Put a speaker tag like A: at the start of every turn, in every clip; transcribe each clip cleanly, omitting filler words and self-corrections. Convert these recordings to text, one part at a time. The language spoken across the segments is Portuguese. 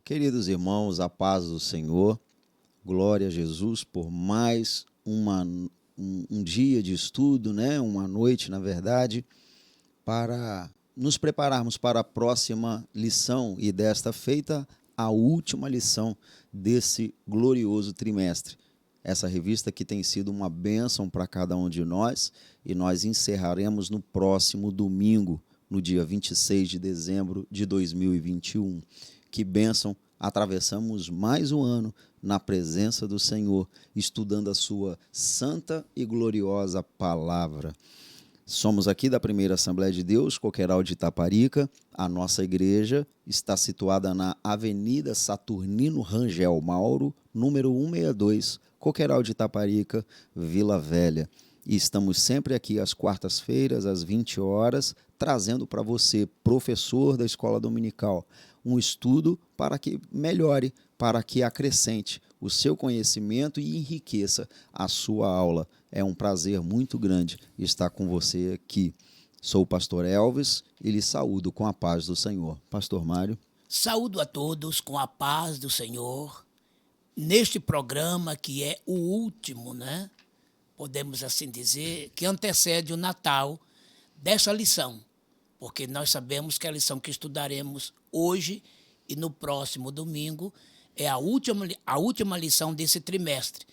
A: Queridos irmãos, a paz do Senhor, glória a Jesus por mais um dia de estudo, né? Uma noite, na verdade, para nos prepararmos para a próxima lição e desta feita a última lição desse glorioso trimestre. Essa revista que tem sido uma bênção para cada um de nós e nós encerraremos no próximo domingo, no dia 26 de dezembro de 2021. Que bênção! Atravessamos mais um ano na presença do Senhor, estudando a sua santa e gloriosa palavra. Somos aqui da Primeira Assembleia de Deus, Coqueiral de Itaparica. A nossa igreja está situada na Avenida Saturnino Rangel Mauro, número 162, Coqueiral de Itaparica, Vila Velha. E estamos sempre aqui às quartas-feiras, às 20 horas, trazendo para você, professor da escola dominical, um estudo para que melhore, para que acrescente o seu conhecimento e enriqueça a sua aula. É um prazer muito grande estar com você aqui. Sou o pastor Elvis e lhe saúdo com a paz do Senhor. Pastor Mário.
B: Saúdo a todos com a paz do Senhor, neste programa que é o último, né? Podemos assim dizer, que antecede o Natal dessa lição, porque nós sabemos que a lição que estudaremos hoje e no próximo domingo é a última lição desse trimestre.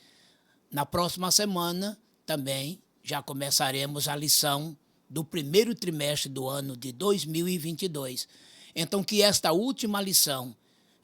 B: Na próxima semana também já começaremos a lição do primeiro trimestre do ano de 2022. Então, que esta última lição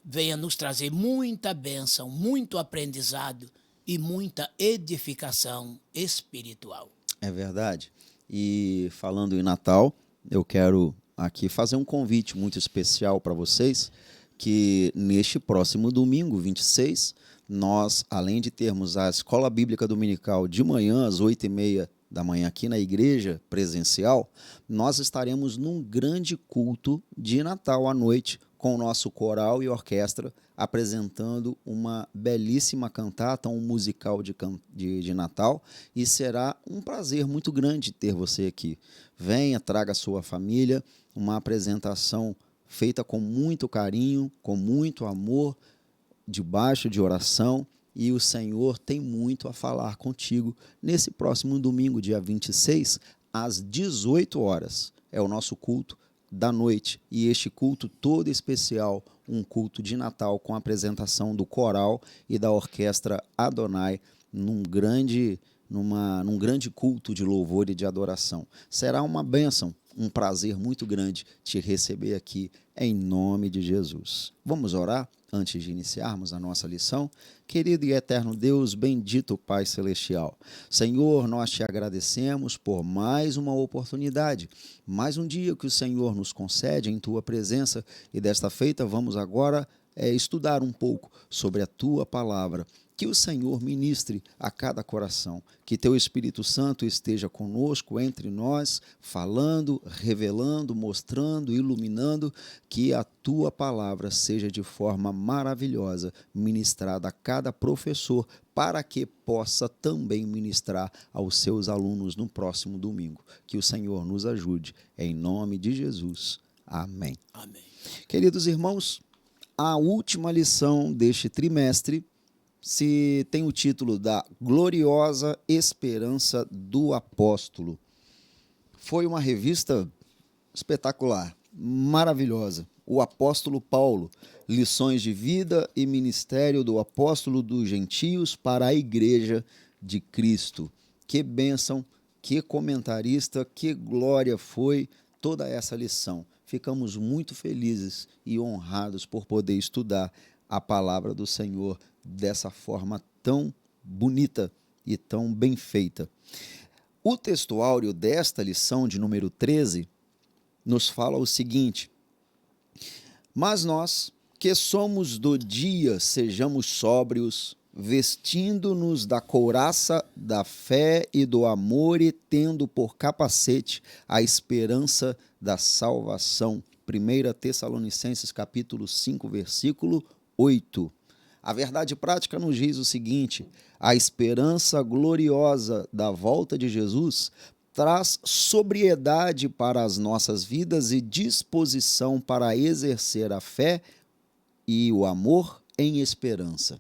B: venha nos trazer muita bênção, muito aprendizado e muita edificação espiritual.
A: É verdade. E falando em Natal, eu quero aqui fazer um convite muito especial para vocês, que neste próximo domingo, 26, nós, além de termos a Escola Bíblica Dominical de manhã, às 8h30 da manhã, aqui na igreja presencial, nós estaremos num grande culto de Natal à noite, com o nosso coral e orquestra, apresentando uma belíssima cantata, um musical de Natal, e será um prazer muito grande ter você aqui. Venha, traga a sua família, uma apresentação feita com muito carinho, com muito amor, debaixo de oração, e o Senhor tem muito a falar contigo nesse próximo domingo, dia 26, às 18 horas. É o nosso culto da noite, e este culto todo especial, um culto de Natal com a apresentação do coral e da orquestra Adonai num grande culto de louvor e de adoração. Será uma bênção, um prazer muito grande te receber aqui em nome de Jesus. Vamos orar antes de iniciarmos a nossa lição? Querido e eterno Deus, bendito Pai Celestial, Senhor, nós te agradecemos por mais uma oportunidade, mais um dia que o Senhor nos concede em tua presença, e desta feita vamos agora estudar um pouco sobre a tua palavra. Que o Senhor ministre a cada coração, que teu Espírito Santo esteja conosco, entre nós, falando, revelando, mostrando, iluminando, que a tua palavra seja de forma maravilhosa ministrada a cada professor, para que possa também ministrar aos seus alunos no próximo domingo. Que o Senhor nos ajude, em nome de Jesus. Amém.
B: Amém.
A: Queridos irmãos, a última lição deste trimestre se tem o título da Gloriosa Esperança do Apóstolo. Foi uma revista espetacular, maravilhosa. O apóstolo Paulo, lições de vida e ministério do apóstolo dos gentios para a igreja de Cristo. Que bênção, que comentarista, que glória foi toda essa lição. Ficamos muito felizes e honrados por poder estudar a palavra do Senhor dessa forma tão bonita e tão bem feita. O textuário desta lição de número 13 nos fala o seguinte: mas nós, que somos do dia, sejamos sóbrios, vestindo-nos da couraça da fé e do amor e tendo por capacete a esperança da salvação. 1 Tessalonicenses capítulo 5, versículo 8. A verdade prática nos diz o seguinte: a esperança gloriosa da volta de Jesus traz sobriedade para as nossas vidas e disposição para exercer a fé e o amor em esperança.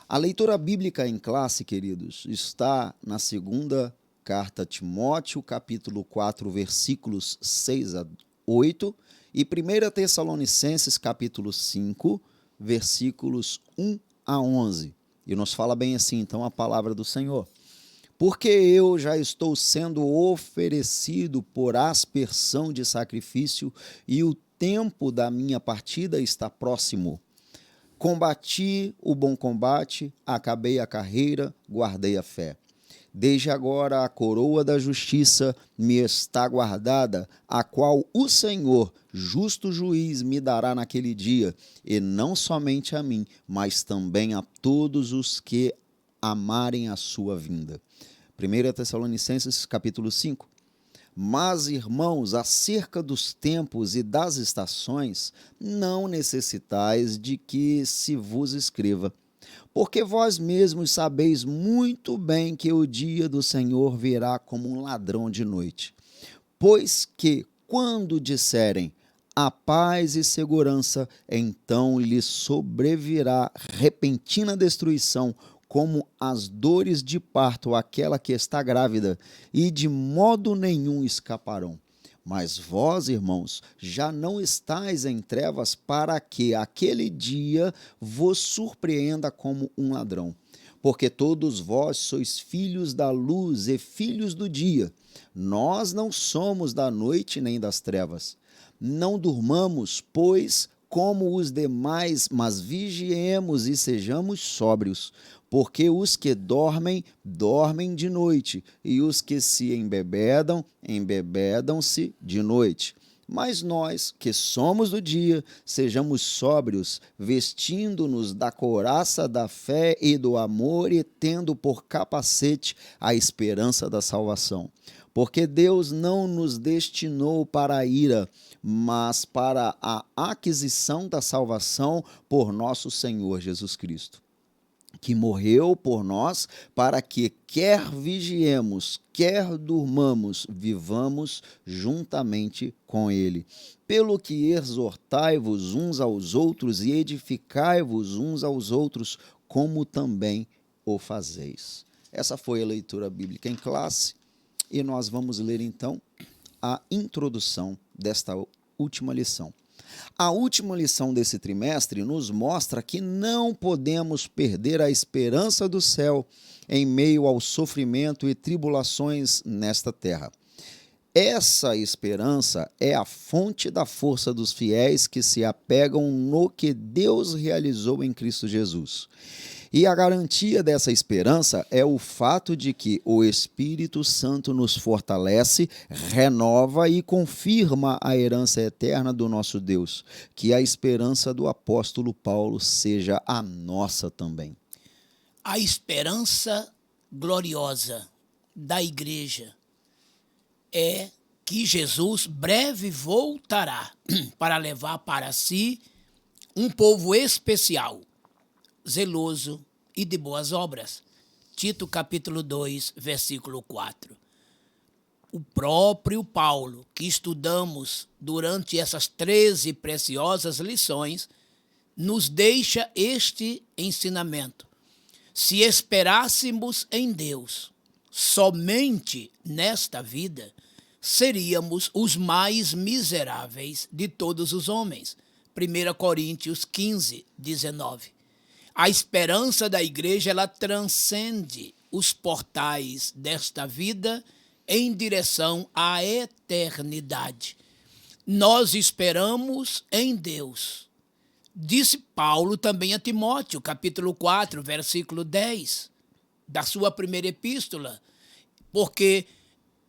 A: A leitura bíblica em classe, queridos, está na segunda carta a Timóteo, capítulo 4, versículos 6 a 8, e 1 Tessalonicenses, capítulo 5, versículos 1 a 11. E nos fala bem assim, então, a palavra do Senhor. Porque eu já estou sendo oferecido por aspersão de sacrifício, e o tempo da minha partida está próximo. Combati o bom combate, acabei a carreira, guardei a fé. Desde agora a coroa da justiça me está guardada, a qual o Senhor, justo juiz, me dará naquele dia, e não somente a mim, mas também a todos os que amarem a sua vinda. 1 Tessalonicenses, capítulo 5. Mas, irmãos, acerca dos tempos e das estações, não necessitais de que se vos escreva, porque vós mesmos sabeis muito bem que o dia do Senhor virá como um ladrão de noite. Pois que, quando disserem a paz e segurança, então lhes sobrevirá repentina destruição, como as dores de parto àquela que está grávida, e de modo nenhum escaparão. Mas vós, irmãos, já não estáis em trevas para que aquele dia vos surpreenda como um ladrão. Porque todos vós sois filhos da luz e filhos do dia. Nós não somos da noite nem das trevas. Não durmamos, pois, como os demais, mas vigiemos e sejamos sóbrios. Porque os que dormem, dormem de noite, e os que se embebedam, embebedam-se de noite. Mas nós, que somos do dia, sejamos sóbrios, vestindo-nos da couraça da fé e do amor, e tendo por capacete a esperança da salvação. Porque Deus não nos destinou para a ira, mas para a aquisição da salvação por nosso Senhor Jesus Cristo, que morreu por nós, para que, quer vigiemos, quer durmamos, vivamos juntamente com ele. Pelo que exortai-vos uns aos outros e edificai-vos uns aos outros, como também o fazeis. Essa foi a leitura bíblica em classe, e nós vamos ler então a introdução desta última lição. A última lição desse trimestre nos mostra que não podemos perder a esperança do céu em meio ao sofrimento e tribulações nesta terra. Essa esperança é a fonte da força dos fiéis que se apegam no que Deus realizou em Cristo Jesus. E a garantia dessa esperança é o fato de que o Espírito Santo nos fortalece, renova e confirma a herança eterna do nosso Deus. Que a esperança do apóstolo Paulo seja a nossa também.
B: A esperança gloriosa da igreja é que Jesus breve voltará para levar para si um povo especial, zeloso e de boas obras. Tito capítulo 2, versículo 4. O próprio Paulo, que estudamos durante essas 13 preciosas lições, nos deixa este ensinamento. Se esperássemos em Deus somente nesta vida, seríamos os mais miseráveis de todos os homens. 1 Coríntios 15, 19. A esperança da igreja, ela transcende os portais desta vida em direção à eternidade. Nós esperamos em Deus. Disse Paulo também a Timóteo, capítulo 4, versículo 10, da sua primeira epístola, porque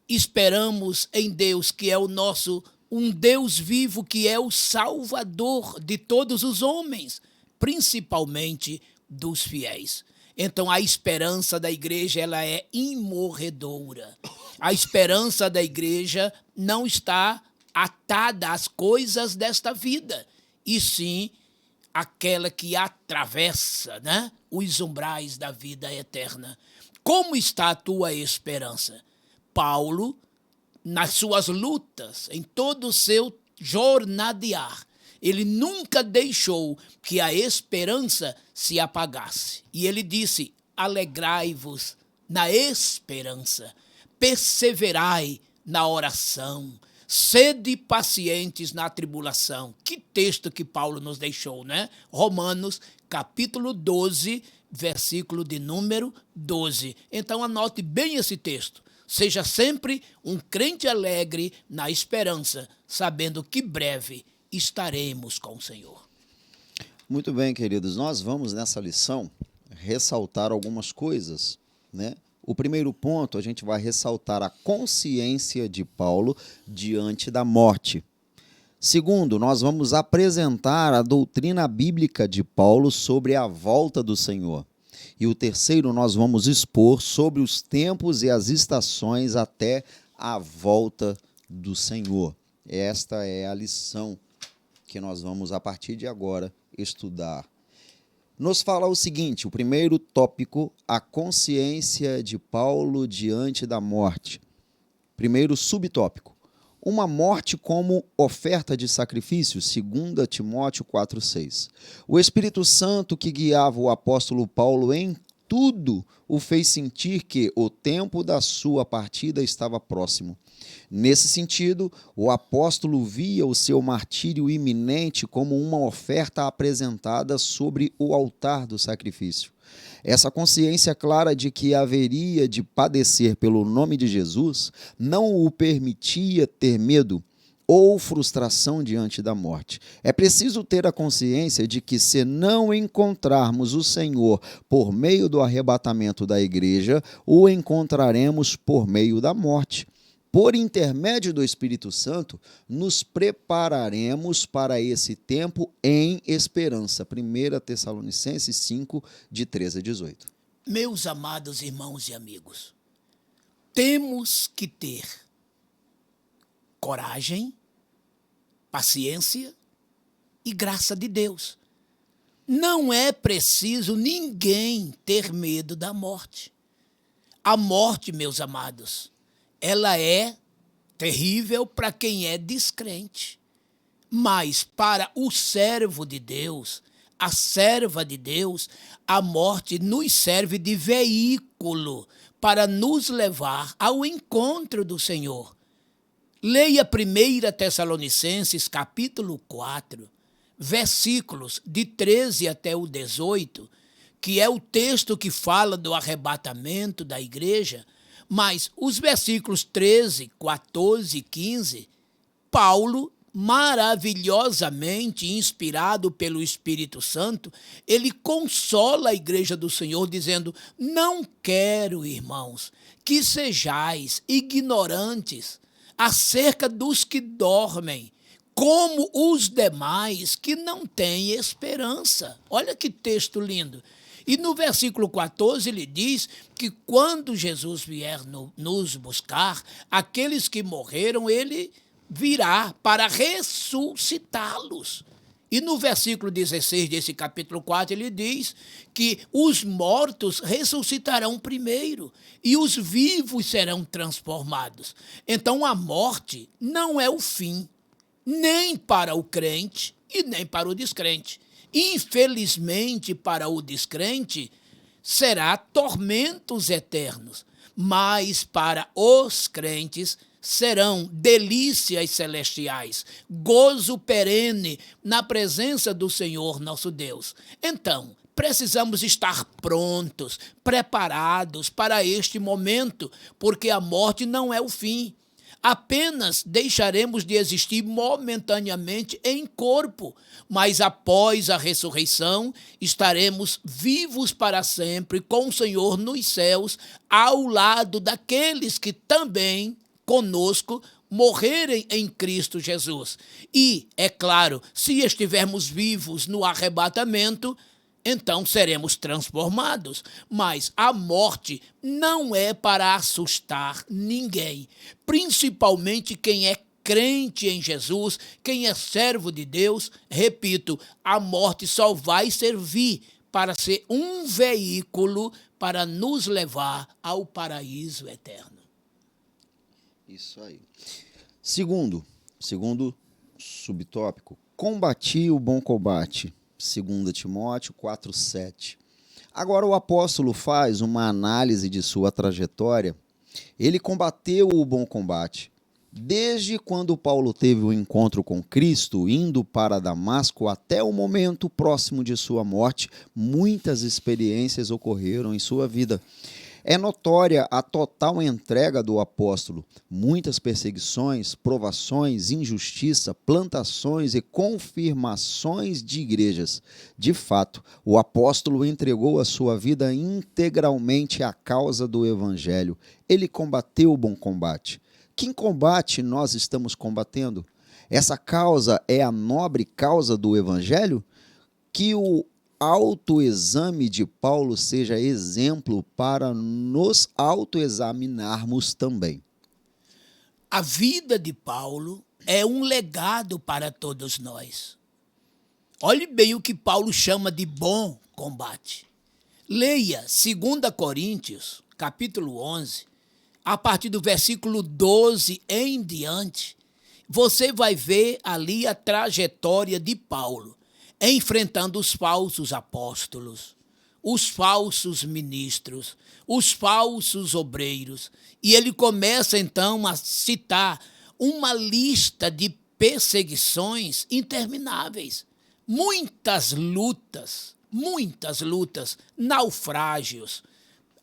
B: esperamos em Deus, que é um Deus vivo, que é o Salvador de todos os homens, principalmente dos fiéis. Então, a esperança da igreja, ela é imorredoura. A esperança da igreja não está atada às coisas desta vida, e sim aquela que atravessa, os umbrais da vida eterna. Como está a tua esperança? Paulo, nas suas lutas, em todo o seu jornadear, Ele nunca deixou que a esperança se apagasse. E ele disse: alegrai-vos na esperança, perseverai na oração, sede pacientes na tribulação. Que texto que Paulo nos deixou, né? Romanos, capítulo 12, versículo de número 12. Então anote bem esse texto. Seja sempre um crente alegre na esperança, sabendo que breve estaremos com o Senhor.
A: Muito bem, queridos. Nós vamos nessa lição ressaltar algumas coisas, né? O primeiro ponto, a gente vai ressaltar a consciência de Paulo diante da morte. Segundo, nós vamos apresentar a doutrina bíblica de Paulo sobre a volta do Senhor. E o terceiro, nós vamos expor sobre os tempos e as estações até a volta do Senhor. Esta é a lição que nós vamos, a partir de agora, estudar. Nos fala o seguinte, o primeiro tópico, a consciência de Paulo diante da morte. Primeiro subtópico, uma morte como oferta de sacrifício, 2 Timóteo 4,6. O Espírito Santo que guiava o apóstolo Paulo em tudo o fez sentir que o tempo da sua partida estava próximo. Nesse sentido, o apóstolo via o seu martírio iminente como uma oferta apresentada sobre o altar do sacrifício. Essa consciência clara de que haveria de padecer pelo nome de Jesus não o permitia ter medo ou frustração diante da morte. É preciso ter a consciência de que, se não encontrarmos o Senhor por meio do arrebatamento da igreja, o encontraremos por meio da morte. Por intermédio do Espírito Santo, nos prepararemos para esse tempo em esperança. 1 Tessalonicenses 5, de 13 a 18.
B: Meus amados irmãos e amigos, temos que ter coragem, paciência e graça de Deus. Não é preciso ninguém ter medo da morte. A morte, meus amados, ela é terrível para quem é descrente. Mas para o servo de Deus, a serva de Deus, a morte nos serve de veículo para nos levar ao encontro do Senhor. Leia 1 Tessalonicenses, capítulo 4, versículos de 13 até o 18, que é o texto que fala do arrebatamento da igreja, mas os versículos 13, 14 e 15, Paulo, maravilhosamente inspirado pelo Espírito Santo, ele consola a igreja do Senhor dizendo: não quero, irmãos, que sejais ignorantes acerca dos que dormem, como os demais que não têm esperança. Olha que texto lindo. E no versículo 14 ele diz que quando Jesus vier nos buscar, aqueles que morreram, ele virá para ressuscitá-los. E no versículo 16 desse capítulo 4 ele diz que os mortos ressuscitarão primeiro e os vivos serão transformados. Então a morte não é o fim, nem para o crente e nem para o descrente. Infelizmente, para o descrente, será tormentos eternos, mas para os crentes serão delícias celestiais, gozo perene na presença do Senhor nosso Deus. Então, precisamos estar prontos, preparados para este momento, porque a morte não é o fim. Apenas deixaremos de existir momentaneamente em corpo, mas após a ressurreição estaremos vivos para sempre com o Senhor nos céus, ao lado daqueles que também conosco morrerem em Cristo Jesus. E, é claro, se estivermos vivos no arrebatamento, então seremos transformados. Mas a morte não é para assustar ninguém, principalmente quem é crente em Jesus, quem é servo de Deus. Repito, a morte só vai servir para ser um veículo para nos levar ao paraíso eterno.
A: Isso aí. Segundo subtópico, combati o bom combate. 2 Timóteo 4:7. Agora o apóstolo faz uma análise de sua trajetória. Ele combateu o bom combate. Desde quando Paulo teve o encontro com Cristo, indo para Damasco, até o momento próximo de sua morte, muitas experiências ocorreram em sua vida. É notória a total entrega do apóstolo. Muitas perseguições, provações, injustiça, plantações e confirmações de igrejas. De fato, o apóstolo entregou a sua vida integralmente à causa do evangelho. Ele combateu o bom combate. Que combate nós estamos combatendo? Essa causa é a nobre causa do evangelho? Que o autoexame de Paulo seja exemplo para nos autoexaminarmos também.
B: A vida de Paulo é um legado para todos nós. Olhe bem o que Paulo chama de bom combate. Leia 2 Coríntios, capítulo 11, a partir do versículo 12 em diante. Você vai ver ali a trajetória de Paulo, enfrentando os falsos apóstolos, os falsos ministros, os falsos obreiros. E ele começa então a citar uma lista de perseguições intermináveis, muitas lutas, naufrágios,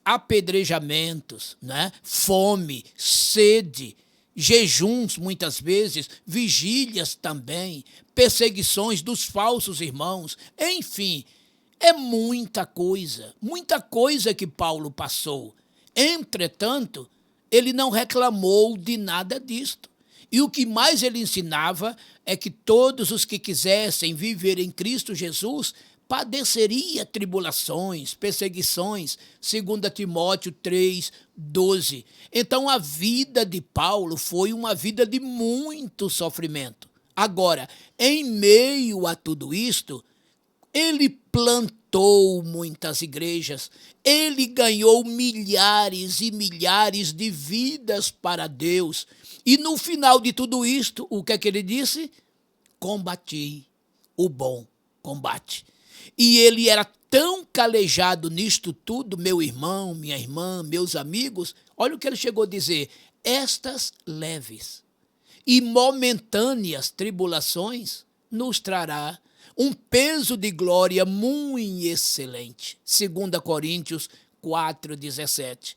B: apedrejamentos, né? Fome, sede, jejuns muitas vezes, vigílias também, perseguições dos falsos irmãos, enfim, é muita coisa que Paulo passou. Entretanto, ele não reclamou de nada disto. E o que mais ele ensinava é que todos os que quisessem viver em Cristo Jesus padeceria tribulações, perseguições, 2 Timóteo 3:12. Então a vida de Paulo foi uma vida de muito sofrimento. Agora, em meio a tudo isto, ele plantou muitas igrejas, ele ganhou milhares e milhares de vidas para Deus. E no final de tudo isto, o que é que ele disse? Combati o bom combate. E ele era tão calejado nisto tudo, meu irmão, minha irmã, meus amigos, olha o que ele chegou a dizer: estas leves e momentâneas tribulações nos trará um peso de glória muito excelente. 2 Coríntios 4:17.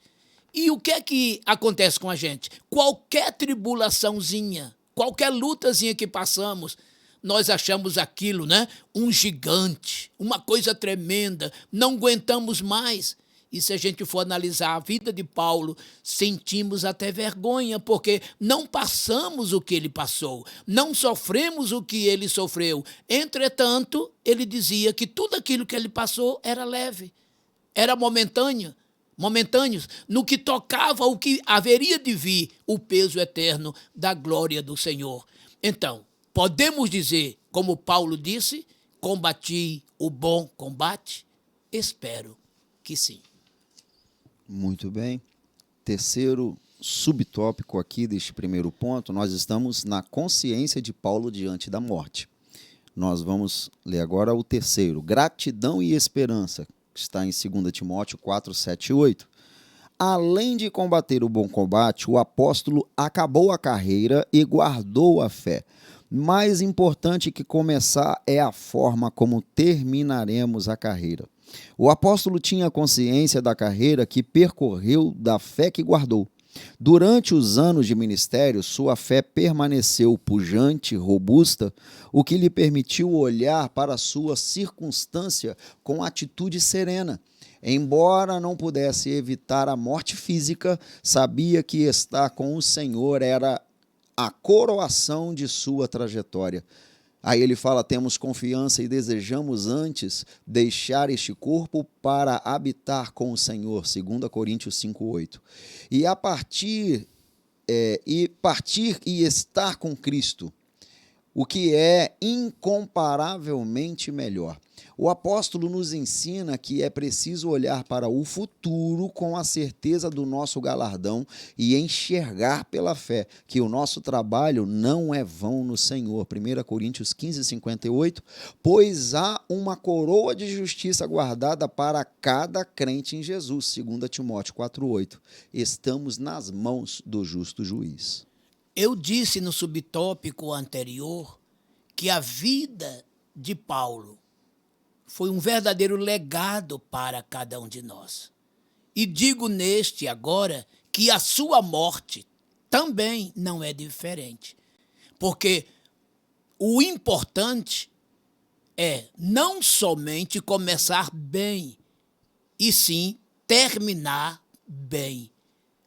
B: E o que é que acontece com a gente? Qualquer tribulaçãozinha, qualquer lutazinha que passamos, nós achamos aquilo, né? Um gigante, uma coisa tremenda, não aguentamos mais. E se a gente for analisar a vida de Paulo, sentimos até vergonha, porque não passamos o que ele passou, não sofremos o que ele sofreu. Entretanto, ele dizia que tudo aquilo que ele passou era leve, era momentâneos. No que tocava ao que haveria de vir, o peso eterno da glória do Senhor. Então, podemos dizer, como Paulo disse, combati o bom combate? Espero que sim.
A: Muito bem. Terceiro subtópico aqui deste primeiro ponto, nós estamos na consciência de Paulo diante da morte. Nós vamos ler agora o terceiro, gratidão e esperança, que está em 2 Timóteo 4, 7 e 8. Além de combater o bom combate, o apóstolo acabou a carreira e guardou a fé. Mais importante que começar é a forma como terminaremos a carreira. O apóstolo tinha consciência da carreira que percorreu, da fé que guardou. Durante os anos de ministério, sua fé permaneceu pujante, robusta, o que lhe permitiu olhar para a sua circunstância com atitude serena. Embora não pudesse evitar a morte física, sabia que estar com o Senhor era a coroação de sua trajetória. Aí ele fala, temos confiança e desejamos antes deixar este corpo para habitar com o Senhor, 2 Coríntios 5:8. Partir e estar com Cristo. o que é incomparavelmente melhor. O apóstolo nos ensina que é preciso olhar para o futuro com a certeza do nosso galardão e enxergar pela fé que o nosso trabalho não é vão no Senhor. 1 Coríntios 15, 58, pois há uma coroa de justiça guardada para cada crente em Jesus. 2 Timóteo 4, 8. Estamos nas mãos do justo juiz.
B: Eu disse no subtópico anterior que a vida de Paulo foi um verdadeiro legado para cada um de nós. E digo neste agora que a sua morte também não é diferente. Porque o importante é não somente começar bem, e sim terminar bem.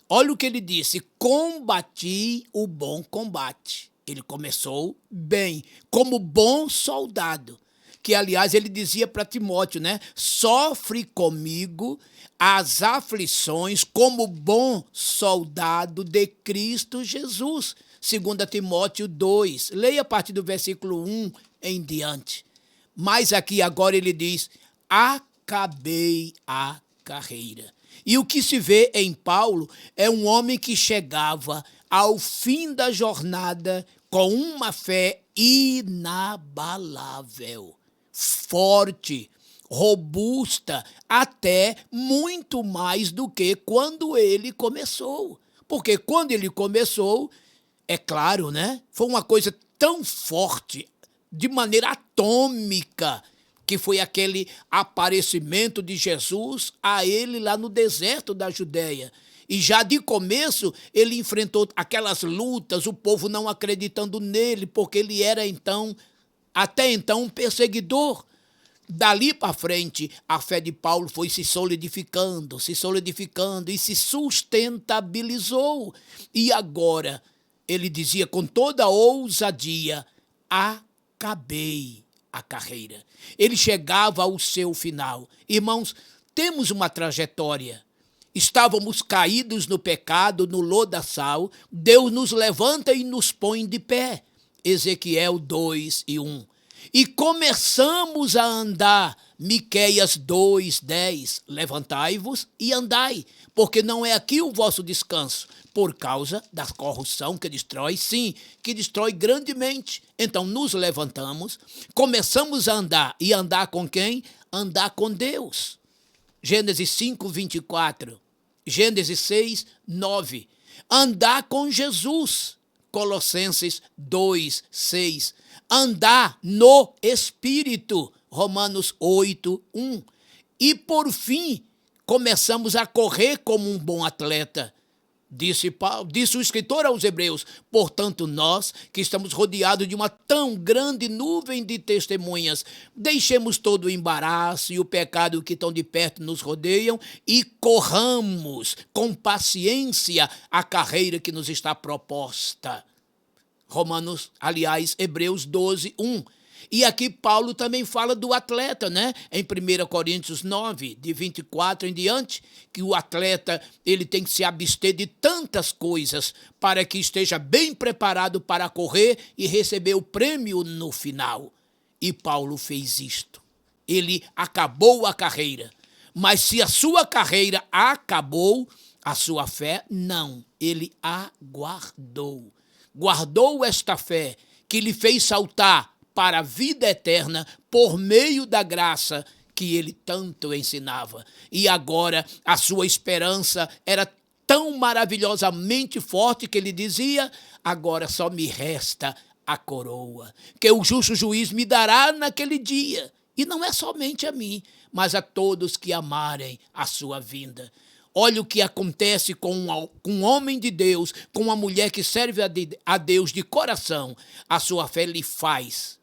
B: Olha o que ele disse: combati o bom combate. Ele começou bem, como bom soldado. Que, aliás, ele dizia para Timóteo, né? Sofre comigo as aflições como bom soldado de Cristo Jesus. 2 Timóteo 2. Leia a partir do versículo 1 em diante. Mas aqui agora ele diz: acabei a carreira. E o que se vê em Paulo é um homem que chegava ao fim da jornada com uma fé inabalável, forte, robusta, até muito mais do que quando ele começou. Porque quando ele começou, é claro, né? Foi uma coisa tão forte, de maneira atômica, que foi aquele aparecimento de Jesus a ele lá no deserto da Judéia. E já de começo ele enfrentou aquelas lutas, o povo não acreditando nele, porque ele era até então um perseguidor. Dali para frente, a fé de Paulo foi se solidificando e se sustentabilizou. E agora, ele dizia com toda ousadia: acabei a carreira. Ele chegava ao seu final. Irmãos, temos uma trajetória. Estávamos caídos no pecado, no lodaçal. Deus nos levanta e nos põe de pé. Ezequiel 2 e 1. E começamos a andar. Miqueias 2:10. Levantai-vos e andai, porque não é aqui o vosso descanso, por causa da corrupção que destrói, sim, que destrói grandemente. Então nos levantamos, começamos a andar. E andar com quem? Andar com Deus. Gênesis 5:24. Gênesis 6:9. Andar com Jesus. Colossenses 2:6. Andar no Espírito. Romanos 8:1. E por fim, começamos a correr como um bom atleta. Disse o escritor aos Hebreus: portanto, nós, que estamos rodeados de uma tão grande nuvem de testemunhas, deixemos todo o embaraço e o pecado que tão de perto nos rodeiam e corramos com paciência a carreira que nos está proposta. Hebreus 12:1. E aqui Paulo também fala do atleta, né? Em 1 Coríntios 9, de 24 em diante, que o atleta ele tem que se abster de tantas coisas para que esteja bem preparado para correr e receber o prêmio no final. E Paulo fez isto. Ele acabou a carreira. Mas se a sua carreira acabou, a sua fé não. Ele aguardou. Guardou esta fé que lhe fez saltar para a vida eterna por meio da graça que ele tanto ensinava. E agora a sua esperança era tão maravilhosamente forte que ele dizia: agora só me resta a coroa, que o justo juiz me dará naquele dia. E não é somente a mim, mas a todos que amarem a sua vinda. Olha o que acontece com um homem de Deus, com uma mulher que serve a Deus de coração. A sua fé lhe faz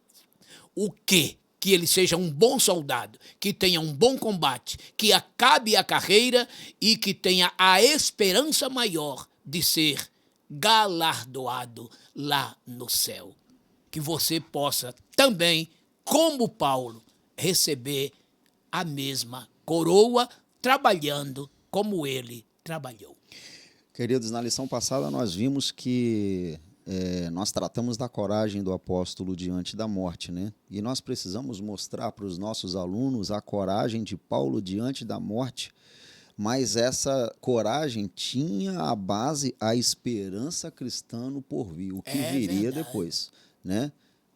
B: o quê? Que ele seja um bom soldado, que tenha um bom combate, que acabe a carreira e que tenha a esperança maior de ser galardoado lá no céu. Que você possa também, como Paulo, receber a mesma coroa, trabalhando como ele trabalhou.
A: Queridos, na lição passada nós vimos que nós tratamos da coragem do apóstolo diante da morte, né? E nós precisamos mostrar para os nossos alunos a coragem de Paulo diante da morte, mas essa coragem tinha a base, a esperança cristã no porvir, o que viria depois, né?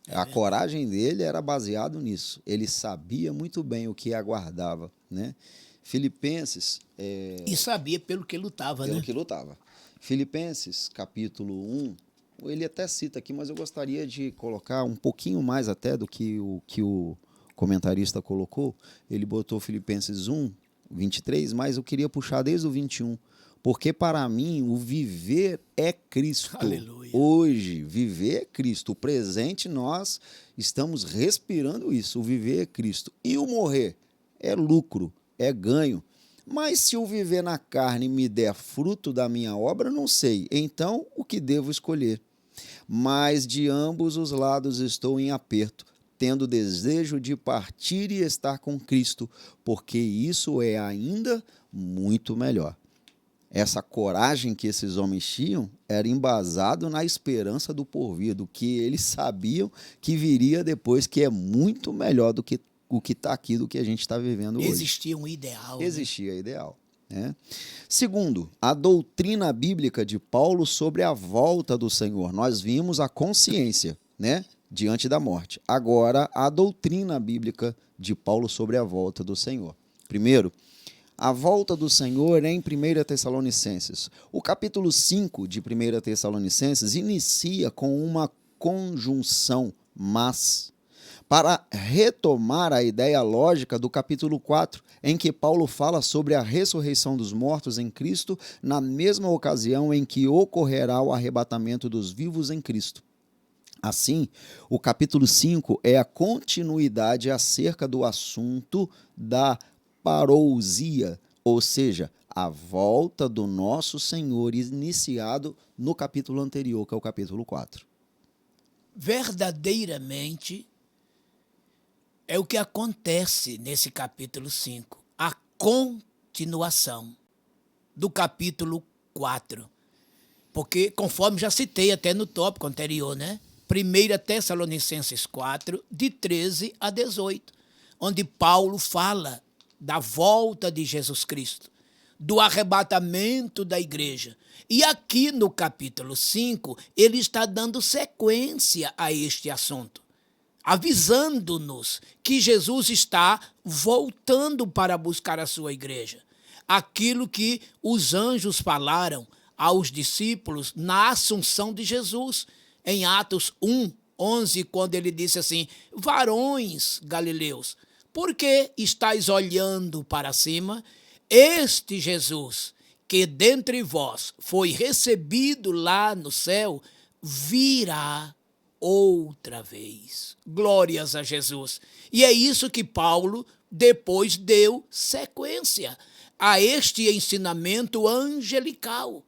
A: A coragem dele era baseado nisso. Ele sabia muito bem o que aguardava, né? Filipenses...
B: E sabia pelo que lutava,
A: pelo
B: né?
A: que lutava. Filipenses, capítulo 1, ele até cita aqui, mas eu gostaria de colocar um pouquinho mais até do que o comentarista colocou. Ele botou Filipenses 1, 23, mas eu queria puxar desde o 21. Porque para mim o viver é Cristo.
B: Aleluia.
A: Hoje, viver é Cristo. O presente nós estamos respirando isso. O viver é Cristo. E o morrer é lucro, é ganho. Mas se o viver na carne me der fruto da minha obra, não sei. Então, o que devo escolher? Mas de ambos os lados estou em aperto, tendo desejo de partir e estar com Cristo, porque isso é ainda muito melhor. Essa coragem que esses homens tinham era embasado na esperança do porvir, do que eles sabiam que viria depois, que é muito melhor do que o que está aqui, do que a gente está vivendo hoje.
B: Existia um ideal.
A: Existia ideal. Né? Segundo, a doutrina bíblica de Paulo sobre a volta do Senhor. Nós vimos a consciência, né, diante da morte. Agora, a doutrina bíblica de Paulo sobre a volta do Senhor. Primeiro, a volta do Senhor é em 1 Tessalonicenses. O capítulo 5 de 1 Tessalonicenses inicia com uma conjunção, mas, para retomar a ideia lógica do capítulo 4, em que Paulo fala sobre a ressurreição dos mortos em Cristo, na mesma ocasião em que ocorrerá o arrebatamento dos vivos em Cristo. Assim, o capítulo 5 é a continuidade acerca do assunto da parousia, ou seja, a volta do nosso Senhor, iniciado no capítulo anterior, que é o capítulo 4.
B: Verdadeiramente, é o que acontece nesse capítulo 5, a continuação do capítulo 4. Porque, conforme já citei até no tópico anterior, né? 1 Tessalonicenses 4, de 13 a 18, onde Paulo fala da volta de Jesus Cristo, do arrebatamento da igreja. E aqui no capítulo 5, ele está dando sequência a este assunto, avisando-nos que Jesus está voltando para buscar a sua igreja. Aquilo que os anjos falaram aos discípulos na assunção de Jesus, em Atos 1, 11, quando ele disse assim: varões galileus, por que estáis olhando para cima? Este Jesus, que dentre vós foi recebido lá no céu, virá outra vez. Glórias a Jesus. E é isso que Paulo depois deu sequência a este ensinamento angelical.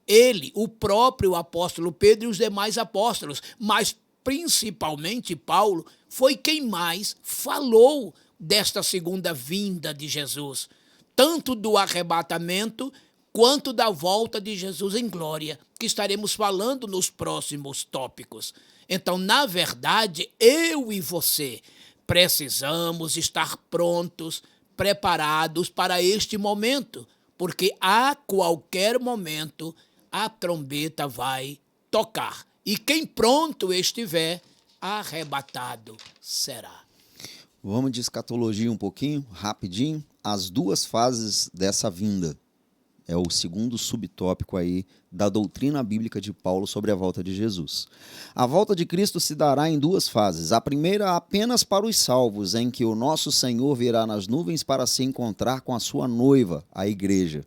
B: Ele, o próprio apóstolo Pedro e os demais apóstolos, mas principalmente Paulo, foi quem mais falou desta segunda vinda de Jesus, tanto do arrebatamento quanto da volta de Jesus em glória, que estaremos falando nos próximos tópicos. Então, na verdade, eu e você precisamos estar prontos, preparados para este momento, porque a qualquer momento a trombeta vai tocar. E quem pronto estiver, arrebatado será.
A: Vamos de escatologia um pouquinho, rapidinho. As duas fases dessa vinda. É o segundo subtópico aí da doutrina bíblica de Paulo sobre a volta de Jesus. A volta de Cristo se dará em duas fases. A primeira apenas para os salvos, em que o nosso Senhor virá nas nuvens para se encontrar com a sua noiva, a igreja.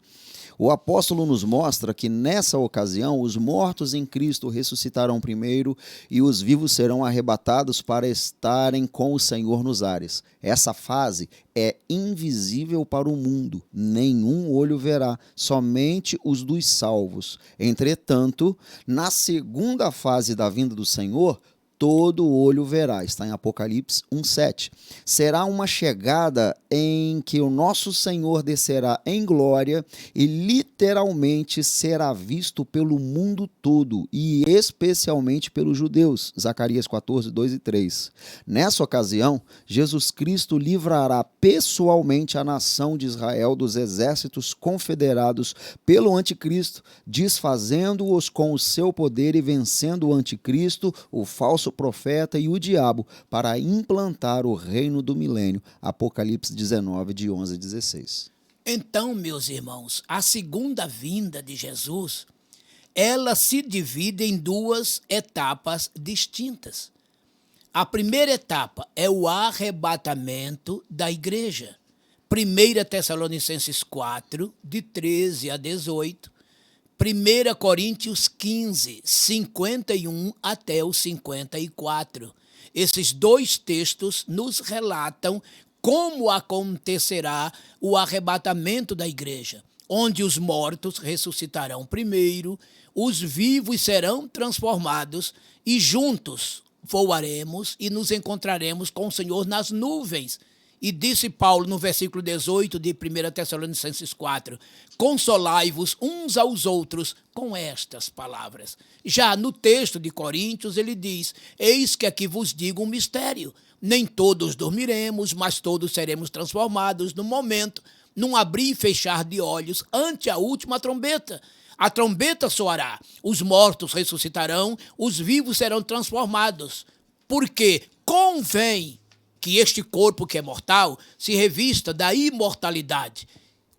A: O apóstolo nos mostra que nessa ocasião os mortos em Cristo ressuscitarão primeiro e os vivos serão arrebatados para estarem com o Senhor nos ares. Essa fase é invisível para o mundo, nenhum olho verá, somente os dos salvos. Entretanto, na segunda fase da vinda do Senhor, todo olho verá. Está em Apocalipse 1:7. Será uma chegada em que o nosso Senhor descerá em glória e literalmente será visto pelo mundo todo e especialmente pelos judeus. Zacarias 14:2 e 3. Nessa ocasião, Jesus Cristo livrará pessoalmente a nação de Israel dos exércitos confederados pelo anticristo, desfazendo-os com o seu poder e vencendo o anticristo, o falso profeta e o diabo, para implantar o reino do milênio. Apocalipse 19, de 11 a 16.
B: Então, meus irmãos, a segunda vinda de Jesus, ela se divide em duas etapas distintas. A primeira etapa é o arrebatamento da igreja. 1 Tessalonicenses 4, de 13 a 18. 1 Coríntios 15, 51 até o 54. Esses dois textos nos relatam como acontecerá o arrebatamento da igreja, onde os mortos ressuscitarão primeiro, os vivos serão transformados e juntos voaremos e nos encontraremos com o Senhor nas nuvens. E disse Paulo no versículo 18 de 1 Tessalonicenses 4, consolai-vos uns aos outros com estas palavras. Já no texto de Coríntios ele diz, eis que aqui vos digo um mistério, nem todos dormiremos, mas todos seremos transformados no momento, num abrir e fechar de olhos, ante a última trombeta. A trombeta soará, os mortos ressuscitarão, os vivos serão transformados, porque convém que este corpo que é mortal se revista da imortalidade.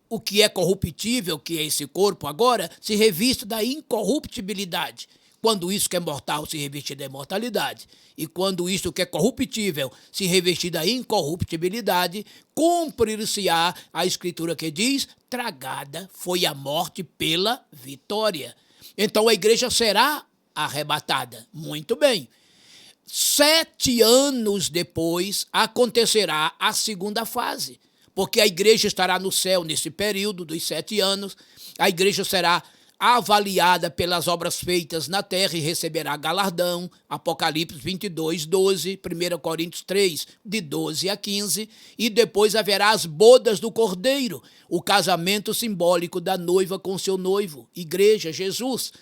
B: O que é corruptível, que é esse corpo agora, se revista da incorruptibilidade. Quando isso que é mortal se revestir da imortalidade, e quando isto que é corruptível se revestir da incorruptibilidade, cumprir-se-á a escritura que diz, tragada foi a morte pela vitória. Então a igreja será arrebatada. Muito bem. 7 anos depois acontecerá a segunda fase, porque a igreja estará no céu nesse período dos 7 anos, a igreja será avaliada pelas obras feitas na terra e receberá galardão, Apocalipse 22, 12, 1 Coríntios 3, de 12 a 15, e depois haverá as bodas do Cordeiro, o casamento simbólico da noiva com seu noivo, igreja, Jesus,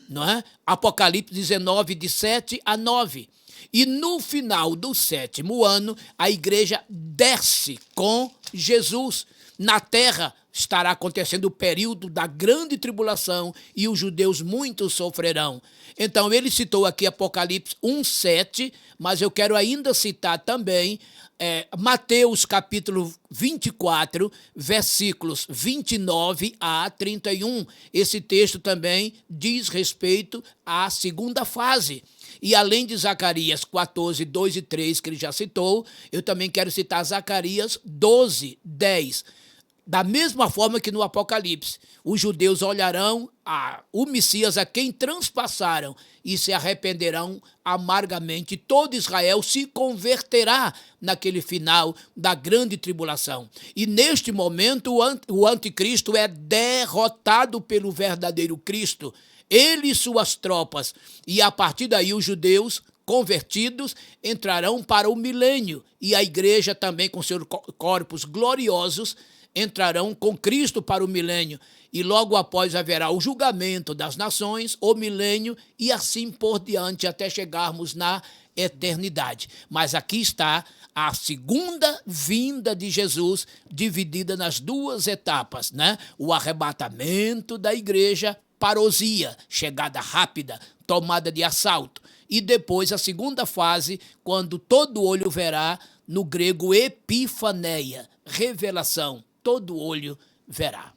B: não é? Apocalipse 19, de 7 a 9. E no final do 7º ano, a igreja desce com Jesus. Na terra estará acontecendo o período da grande tribulação e os judeus muito sofrerão. Então, ele citou aqui Apocalipse 1:7, mas eu quero ainda citar também Mateus capítulo 24, versículos 29 a 31. Esse texto também diz respeito à segunda fase. E além de Zacarias 14, 2 e 3, que ele já citou, eu também quero citar Zacarias 12, 10. Da mesma forma que no Apocalipse, os judeus olharão o Messias a quem transpassaram e se arrependerão amargamente. Todo Israel se converterá naquele final da grande tribulação. E neste momento o anticristo é derrotado pelo verdadeiro Cristo, ele e suas tropas. E a partir daí os judeus convertidos entrarão para o milênio. E a igreja também com seus corpos gloriosos entrarão com Cristo para o milênio, e logo após haverá o julgamento das nações, o milênio, e assim por diante, até chegarmos na eternidade. Mas aqui está a segunda vinda de Jesus, dividida nas duas etapas, né? O arrebatamento da igreja, parousia, chegada rápida, tomada de assalto, e depois a segunda fase, quando todo olho verá, no grego epifaneia, revelação, todo olho verá.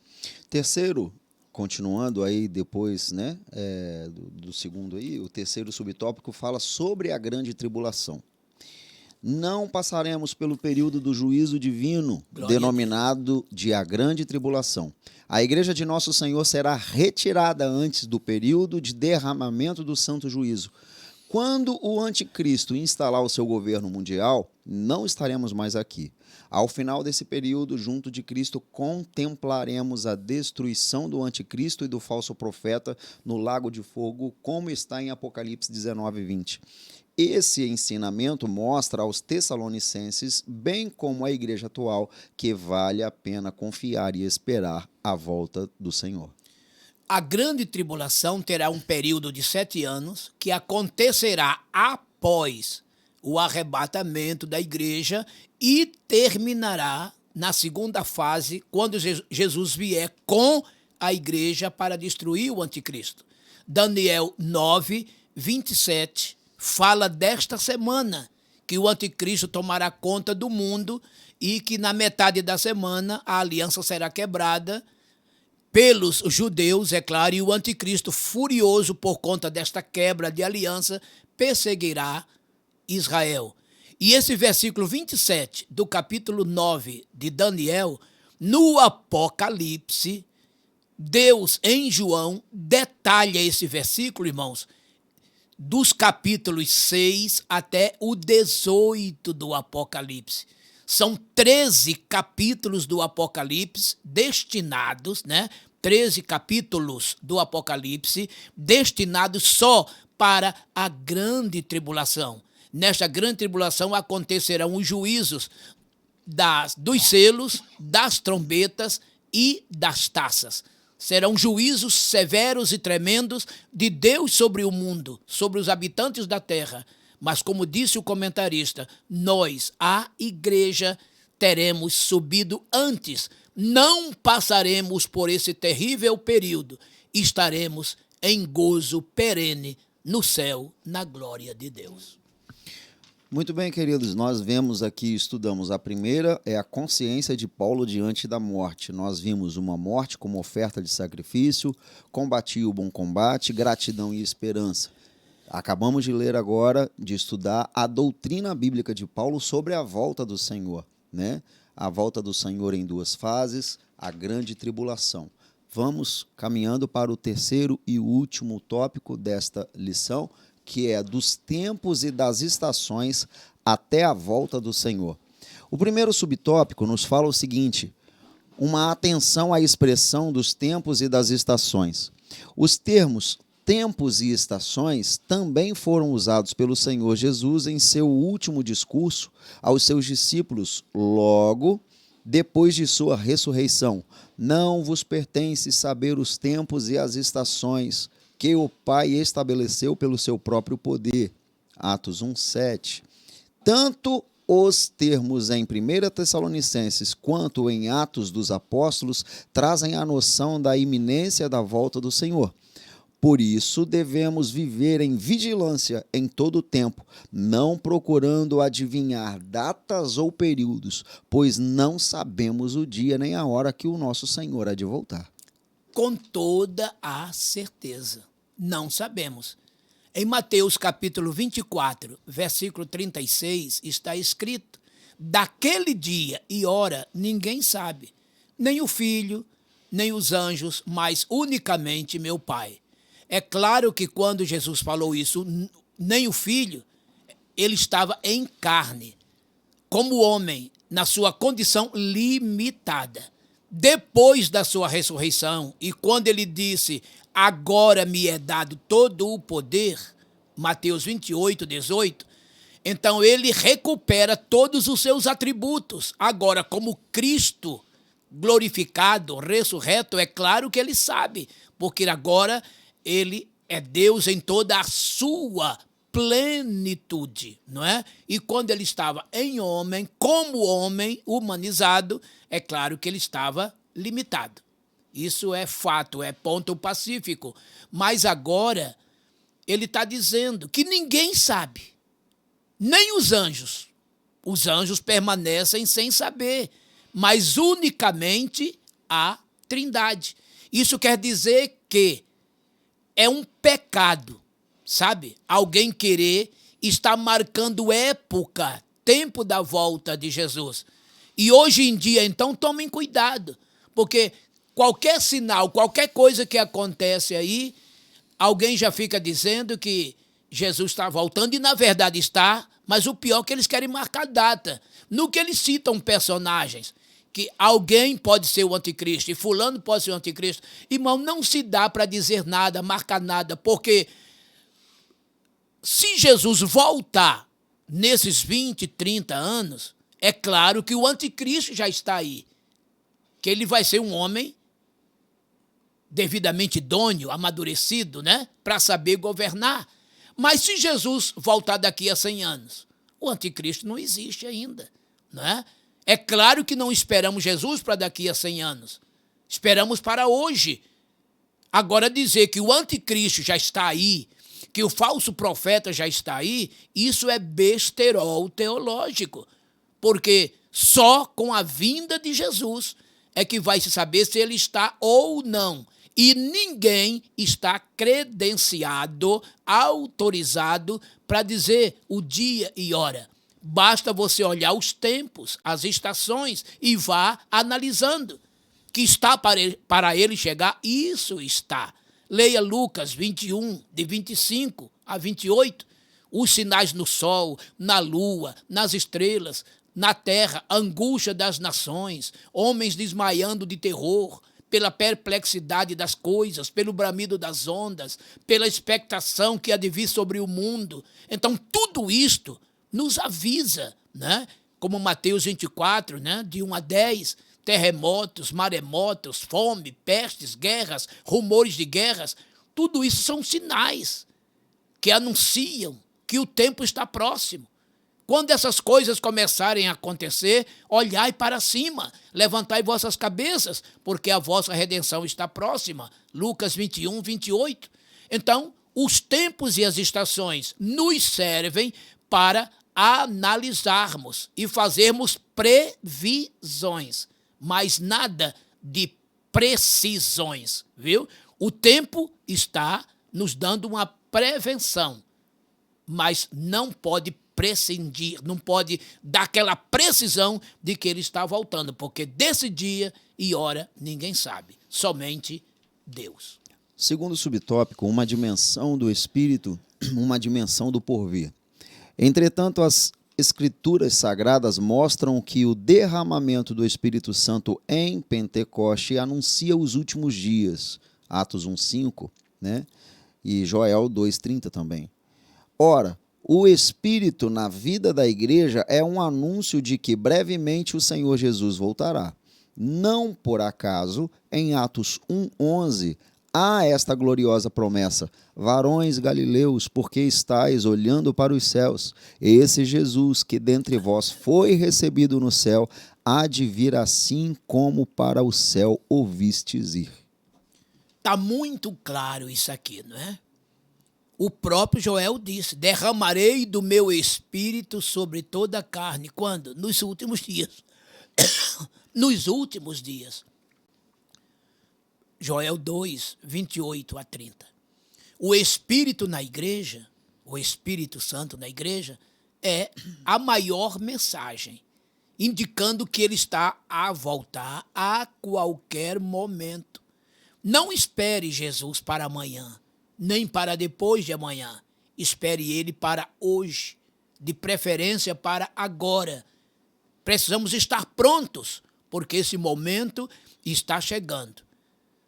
A: Terceiro, continuando aí depois, né, do segundo aí, o terceiro subtópico fala sobre a grande tribulação. Não passaremos pelo período do juízo divino, denominado de a grande tribulação. A igreja de nosso Senhor será retirada antes do período de derramamento do santo juízo. Quando o anticristo instalar o seu governo mundial, não estaremos mais aqui. Ao final desse período, junto de Cristo, contemplaremos a destruição do anticristo e do falso profeta no lago de fogo, como está em Apocalipse 19, 20. esse ensinamento mostra aos Tessalonicenses, bem como à igreja atual, que vale a pena confiar e esperar a volta do Senhor.
B: A grande tribulação terá um período de 7 anos que acontecerá após o arrebatamento da igreja e terminará na segunda fase, quando Jesus vier com a igreja para destruir o anticristo. Daniel 9, 27 fala desta semana que o anticristo tomará conta do mundo e que na metade da semana a aliança será quebrada pelos judeus, é claro, e o anticristo, furioso por conta desta quebra de aliança, perseguirá Israel. E esse versículo 27 do capítulo 9 de Daniel, no Apocalipse, Deus em João detalha esse versículo, irmãos, dos capítulos 6 até o 18 do Apocalipse. São 13 capítulos do Apocalipse destinados, 13 capítulos do Apocalipse destinados só para a grande tribulação. Nesta grande tribulação acontecerão os juízos dos selos, das trombetas e das taças. Serão juízos severos e tremendos de Deus sobre o mundo, sobre os habitantes da terra. Mas, como disse o comentarista, nós, a igreja, teremos subido antes. Não passaremos por esse terrível período. Estaremos em gozo perene no céu, na glória de Deus.
A: Muito bem, queridos, nós vemos aqui, estudamos a primeira, é a consciência de Paulo diante da morte. Nós vimos uma morte como oferta de sacrifício, combati o bom combate, gratidão e esperança. Acabamos de ler agora, de estudar a doutrina bíblica de Paulo sobre a volta do Senhor, A volta do Senhor em 2 fases, a grande tribulação. Vamos caminhando para o terceiro e último tópico desta lição, que é dos tempos e das estações até a volta do Senhor. O primeiro subtópico nos fala o seguinte: uma atenção à expressão dos tempos e das estações. Os termos tempos e estações também foram usados pelo Senhor Jesus em seu último discurso aos seus discípulos, logo depois de sua ressurreição. Não vos pertence saber os tempos e as estações que o Pai estabeleceu pelo seu próprio poder. Atos 1:7. Tanto os termos em 1 Tessalonicenses quanto em Atos dos Apóstolos trazem a noção da iminência da volta do Senhor. Por isso, devemos viver em vigilância em todo o tempo, não procurando adivinhar datas ou períodos, pois não sabemos o dia nem a hora que o nosso Senhor há de voltar.
B: Com toda a certeza, não sabemos. Em Mateus capítulo 24, versículo 36, está escrito: daquele dia e hora ninguém sabe, nem o Filho, nem os anjos, mas unicamente meu Pai. É claro que quando Jesus falou isso, nem o Filho, ele estava em carne, como homem, na sua condição limitada. Depois da sua ressurreição, e quando ele disse, agora me é dado todo o poder, Mateus 28, 18, então ele recupera todos os seus atributos. Agora, como Cristo glorificado, ressurreto, é claro que ele sabe, porque agora ele é Deus em toda a sua plenitude, não é? E quando ele estava em homem, como homem humanizado, é claro que ele estava limitado. Isso é fato, é ponto pacífico. Mas agora ele está dizendo que ninguém sabe, nem os anjos. Os anjos permanecem sem saber, mas unicamente a Trindade. Isso quer dizer que é um pecado, sabe? Alguém querer estar marcando época, tempo da volta de Jesus. E hoje em dia, então, tomem cuidado, porque qualquer sinal, qualquer coisa que acontece aí, alguém já fica dizendo que Jesus está voltando, e na verdade está, mas o pior é que eles querem marcar data. No que eles citam personagens, que alguém pode ser o anticristo e fulano pode ser o anticristo. Irmão, não se dá para dizer nada, marcar nada, porque se Jesus voltar nesses 20, 30 anos, é claro que o anticristo já está aí. Que ele vai ser um homem devidamente idôneo, amadurecido, né? Para saber governar. Mas se Jesus voltar daqui a 100 anos, o anticristo não existe ainda, né? É claro que não esperamos Jesus para daqui a 100 anos. Esperamos para hoje. Agora, dizer que o anticristo já está aí, que o falso profeta já está aí, isso é besterol teológico. Porque só com a vinda de Jesus é que vai se saber se ele está ou não. E ninguém está credenciado, autorizado para dizer o dia e hora. Basta você olhar os tempos, as estações e vá analisando. Que está para ele chegar, isso está. Leia Lucas 21, de 25 a 28. Os sinais no sol, na lua, nas estrelas, na terra, a angústia das nações, homens desmaiando de terror, pela perplexidade das coisas, pelo bramido das ondas, pela expectação que há de vir sobre o mundo. Então, tudo isto nos avisa, né? Como Mateus 24, né? De 1 a 10, terremotos, maremotos, fome, pestes, guerras, rumores de guerras, tudo isso são sinais que anunciam que o tempo está próximo. Quando essas coisas começarem a acontecer, olhai para cima, levantai vossas cabeças, porque a vossa redenção está próxima. Lucas 21, 28. Então, os tempos e as estações nos servem para analisarmos e fazermos previsões, mas nada de precisões, viu? O tempo está nos dando uma prevenção, mas não pode prescindir, não pode dar aquela precisão de que ele está voltando, porque desse dia e hora ninguém sabe, somente Deus.
A: Segundo subtópico, uma dimensão do espírito, uma dimensão do porvir. Entretanto, as Escrituras Sagradas mostram que o derramamento do Espírito Santo em Pentecoste anuncia os últimos dias, Atos 1:5, né? E Joel 2:30 também. Ora, o Espírito na vida da igreja é um anúncio de que brevemente o Senhor Jesus voltará. Não por acaso, em Atos 1:11, há esta gloriosa promessa: varões galileus, porque estáis olhando para os céus? Esse Jesus que dentre vós foi recebido no céu, há de vir assim como para o céu o vistes ir.
B: Está muito claro isso aqui, não é? O próprio Joel disse: derramarei do meu espírito sobre toda a carne. Quando? Nos últimos dias. Nos últimos dias. Joel 2, 28 a 30. O Espírito na igreja, o Espírito Santo na igreja, é a maior mensagem, indicando que ele está a voltar a qualquer momento. Não espere Jesus para amanhã, nem para depois de amanhã. Espere ele para hoje, de preferência para agora. Precisamos estar prontos, porque esse momento está chegando.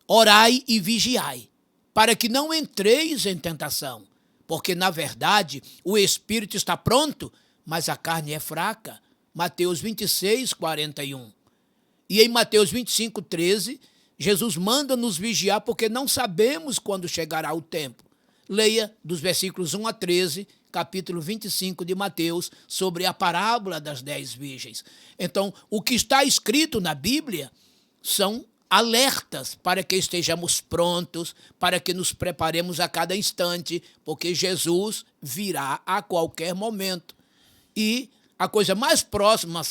B: Orai e vigiai, para que não entreis em tentação, porque, na verdade, o espírito está pronto, mas a carne é fraca. Mateus 26, 41. E em Mateus 25, 13, Jesus manda nos vigiar, porque não sabemos quando chegará o tempo. Leia dos versículos 1 a 13, capítulo 25 de Mateus, sobre a parábola das 10 virgens. Então, o que está escrito na Bíblia são alertas para que estejamos prontos, para que nos preparemos a cada instante, porque Jesus virá a qualquer momento. E a coisa mais próxima,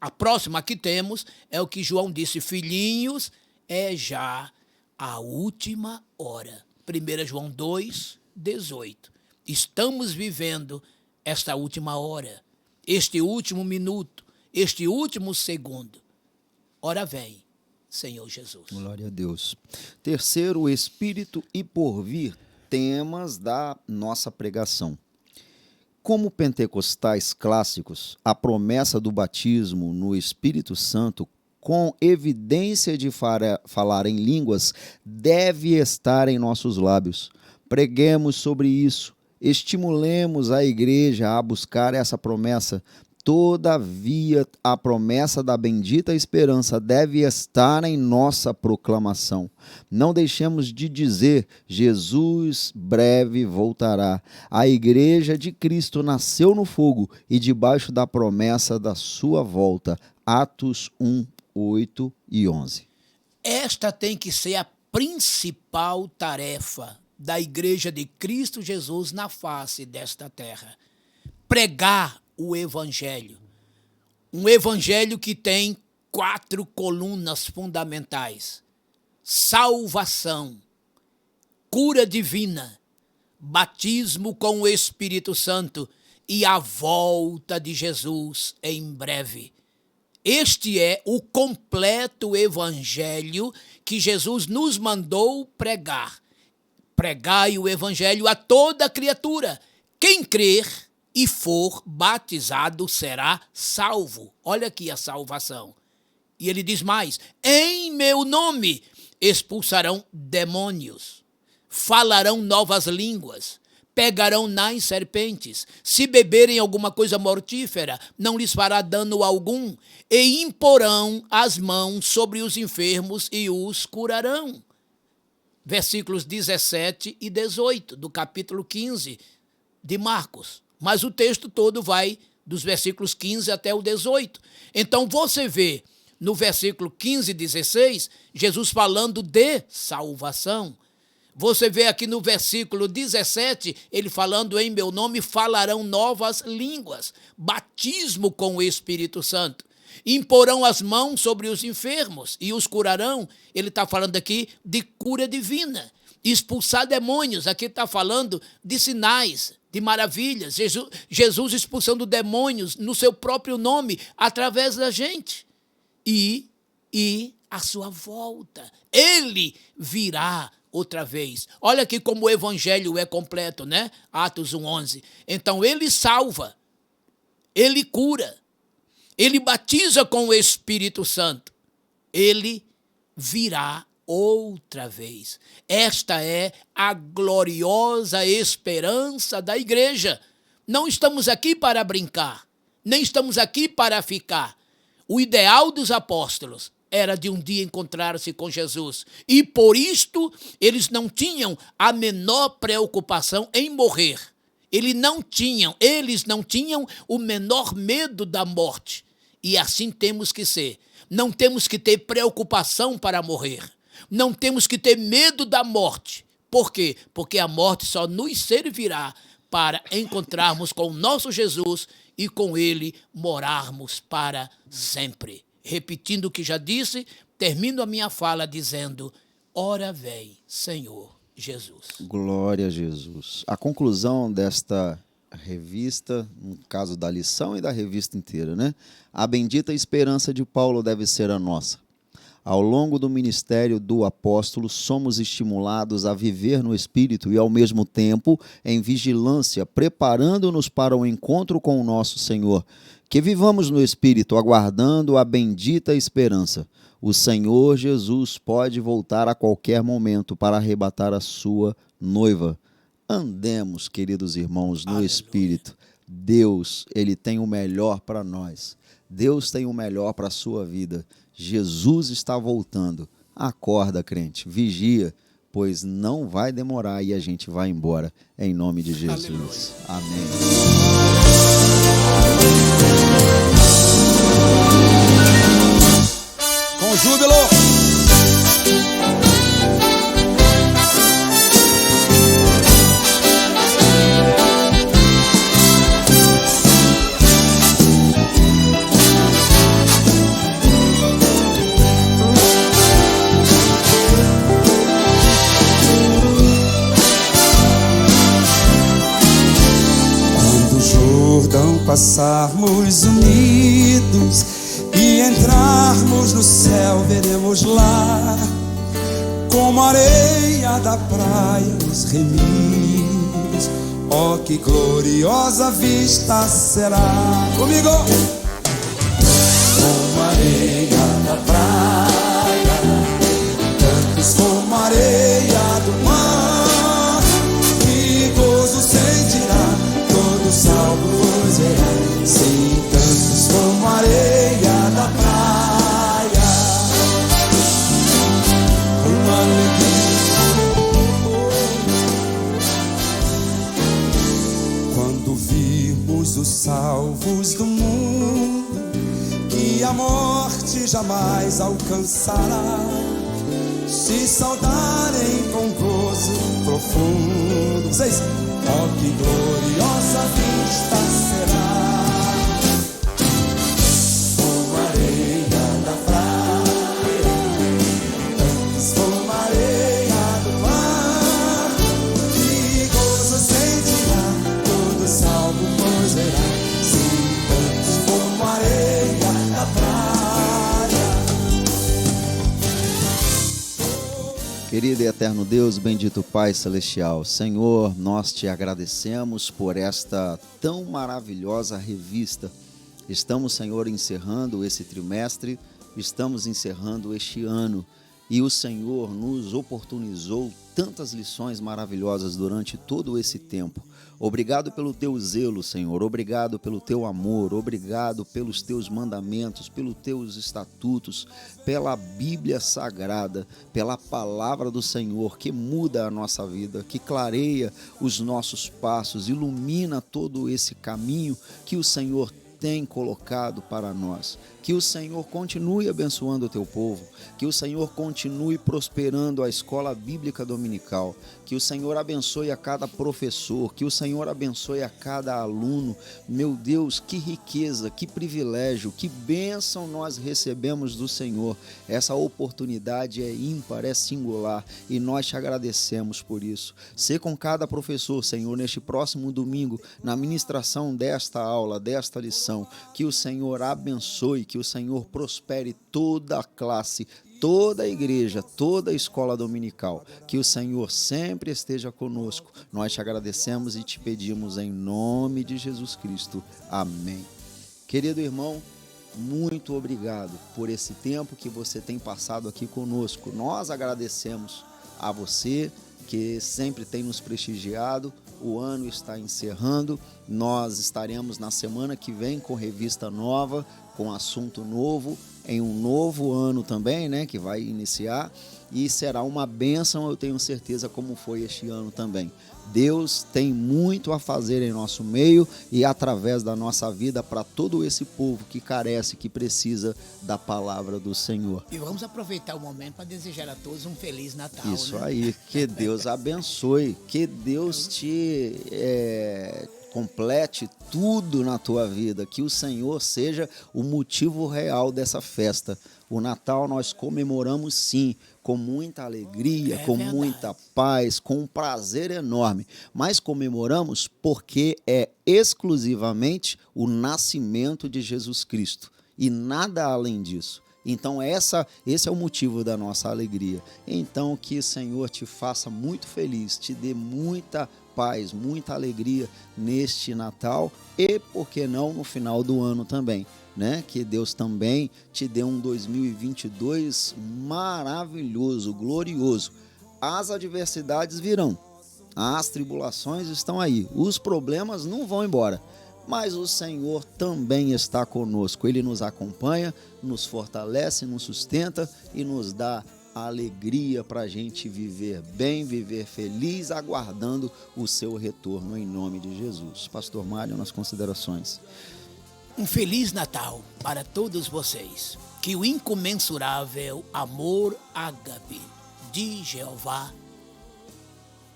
B: a próxima que temos, é o que João disse: filhinhos, é já a última hora. 1 João 2, 18. Estamos vivendo esta última hora, este último minuto, este último segundo. Ora vem, Senhor Jesus.
A: Glória a Deus. Terceiro, espírito e porvir, temas da nossa pregação. Como pentecostais clássicos, a promessa do batismo no Espírito Santo, com evidência de falar em línguas, deve estar em nossos lábios. Preguemos sobre isso estimulemos a igreja a buscar essa promessa. Todavia, a promessa da bendita esperança deve estar em nossa proclamação. Não deixemos de dizer: Jesus breve voltará. A igreja de Cristo nasceu no fogo e debaixo da promessa da sua volta. Atos 1, 8 e 11.
B: Esta tem que ser a principal tarefa da igreja de Cristo Jesus na face desta terra. Pregar o evangelho. Um evangelho que tem 4 colunas fundamentais: salvação, cura divina, batismo com o Espírito Santo e a volta de Jesus em breve. Este é o completo evangelho que Jesus nos mandou pregar. Pregai o evangelho a toda criatura. Quem crer e for batizado será salvo. Olha aqui a salvação. E ele diz mais: em meu nome expulsarão demônios, falarão novas línguas, pegarão nas serpentes, se beberem alguma coisa mortífera, não lhes fará dano algum, e imporão as mãos sobre os enfermos e os curarão. Versículos 17 e 18 do capítulo 15 de Marcos. Mas o texto todo vai dos versículos 15 até o 18. Então você vê no versículo 15 e 16, Jesus falando de salvação. Você vê aqui no versículo 17, ele falando: em meu nome falarão novas línguas, batismo com o Espírito Santo. Imporão as mãos sobre os enfermos e os curarão. Ele está falando aqui de cura divina. Expulsar demônios, aqui está falando de sinais, de maravilhas. Jesus expulsando demônios no seu próprio nome, através da gente. E a sua volta. Ele virá outra vez. Olha aqui como o evangelho é completo, né? Atos 1:11. Então ele salva, ele cura, ele batiza com o Espírito Santo. Ele virá outra vez. Esta é a gloriosa esperança da igreja. Não estamos aqui para brincar, nem estamos aqui para ficar. O ideal dos apóstolos era de um dia encontrar-se com Jesus. E por isto eles não tinham a menor preocupação em morrer. Eles não tinham o menor medo da morte. E assim temos que ser. Não temos que ter preocupação para morrer. Não temos que ter medo da morte. Por quê? Porque a morte só nos servirá para encontrarmos com o nosso Jesus e com ele morarmos para sempre. Repetindo o que já disse, termino a minha fala dizendo: ora vem, Senhor Jesus.
A: Glória a Jesus. A conclusão desta revista, no caso da lição e da revista inteira, né? A bendita esperança de Paulo deve ser a nossa. Ao longo do ministério do apóstolo, somos estimulados a viver no Espírito e, ao mesmo tempo, em vigilância, preparando-nos para o encontro com o nosso Senhor. Que vivamos no Espírito, aguardando a bendita esperança. O Senhor Jesus pode voltar a qualquer momento para arrebatar a sua noiva. Andemos, queridos irmãos, no Espírito. Deus, Ele tem o melhor para nós. Deus tem o melhor para a sua vida. Jesus está voltando. Acorda, crente, vigia, pois não vai demorar e a gente vai embora. Em nome de Jesus. Aleluia. Amém.
C: Com júbilo. Passarmos unidos e entrarmos no céu, veremos lá como a areia da praia nos remir. Oh, que gloriosa vista será! Comigo! Como a areia da praia, tantos como a areia do mar, que gozo sente salvos do mundo, que a morte jamais alcançará, se saudarem com gozo profundo. Vocês, oh, que gloriosa vista será. Como areia da praia, antes como areia do mar, que gozo sentirá todo salvo poderá, sim, antes como areia da praia.
A: Querido e eterno Deus, bendito Pai Celestial, Senhor, nós te agradecemos por esta tão maravilhosa revista. Estamos, Senhor, encerrando esse trimestre, estamos encerrando este ano e o Senhor nos oportunizou tantas lições maravilhosas durante todo esse tempo. Obrigado pelo teu zelo, Senhor, obrigado pelo teu amor, obrigado pelos teus mandamentos, pelos teus estatutos, pela Bíblia Sagrada, pela palavra do Senhor que muda a nossa vida, que clareia os nossos passos, ilumina todo esse caminho que o Senhor tem colocado para nós. Que o Senhor continue abençoando o teu povo, que o Senhor continue prosperando a escola bíblica dominical, que o Senhor abençoe a cada professor, que o Senhor abençoe a cada aluno. Meu Deus, que riqueza, que privilégio, que bênção nós recebemos do Senhor. Essa oportunidade é ímpar, é singular e nós te agradecemos por isso. Sê com cada professor, Senhor, neste próximo domingo, na ministração desta aula, desta lição, que o Senhor abençoe, que o Senhor prospere toda a classe, toda a igreja, toda a escola dominical, que o Senhor sempre esteja conosco. Nós te agradecemos e te pedimos em nome de Jesus Cristo. Amém. Querido irmão, muito obrigado por esse tempo que você tem passado aqui conosco. Nós agradecemos a você que sempre tem nos prestigiado. O ano está encerrando, nós estaremos na semana que vem com revista nova, com assunto novo, em um novo ano também, né, que vai iniciar, e será uma bênção, eu tenho certeza, como foi este ano também. Deus tem muito a fazer em nosso meio e através da nossa vida para todo esse povo que carece, que precisa da palavra do Senhor.
B: E vamos aproveitar o momento para desejar a todos um Feliz Natal.
A: Isso,
B: né?
A: aí, que Deus abençoe, que Deus te complete tudo na tua vida, que o Senhor seja o motivo real dessa festa. O Natal nós comemoramos sim, com muita alegria, com
B: verdade.
A: muita paz, com um prazer enorme, mas comemoramos porque é exclusivamente o nascimento de Jesus Cristo e nada além disso. Então esse é o motivo da nossa alegria. Então que o Senhor te faça muito feliz, te dê muita paz, muita alegria neste Natal e, por que não, no final do ano também, né? Que Deus também te dê um 2022 maravilhoso, glorioso. As adversidades virão, as tribulações estão aí, os problemas não vão embora, mas o Senhor também está conosco. Ele nos acompanha, nos fortalece, nos sustenta e nos dá alegria para a gente viver bem, viver feliz, aguardando o seu retorno em nome de Jesus. Pastor Mário, nas considerações.
B: Um Feliz Natal para todos vocês. Que o incomensurável amor ágape de Jeová,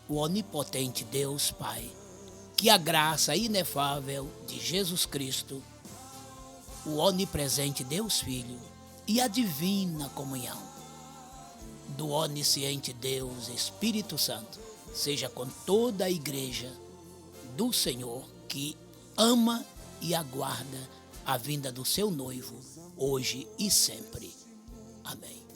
B: o onipotente Deus Pai, que a graça inefável de Jesus Cristo, o onipresente Deus Filho e a divina comunhão do onisciente Deus Espírito Santo seja com toda a igreja do Senhor que ama e aguarda a vinda do seu noivo hoje e sempre. Amém.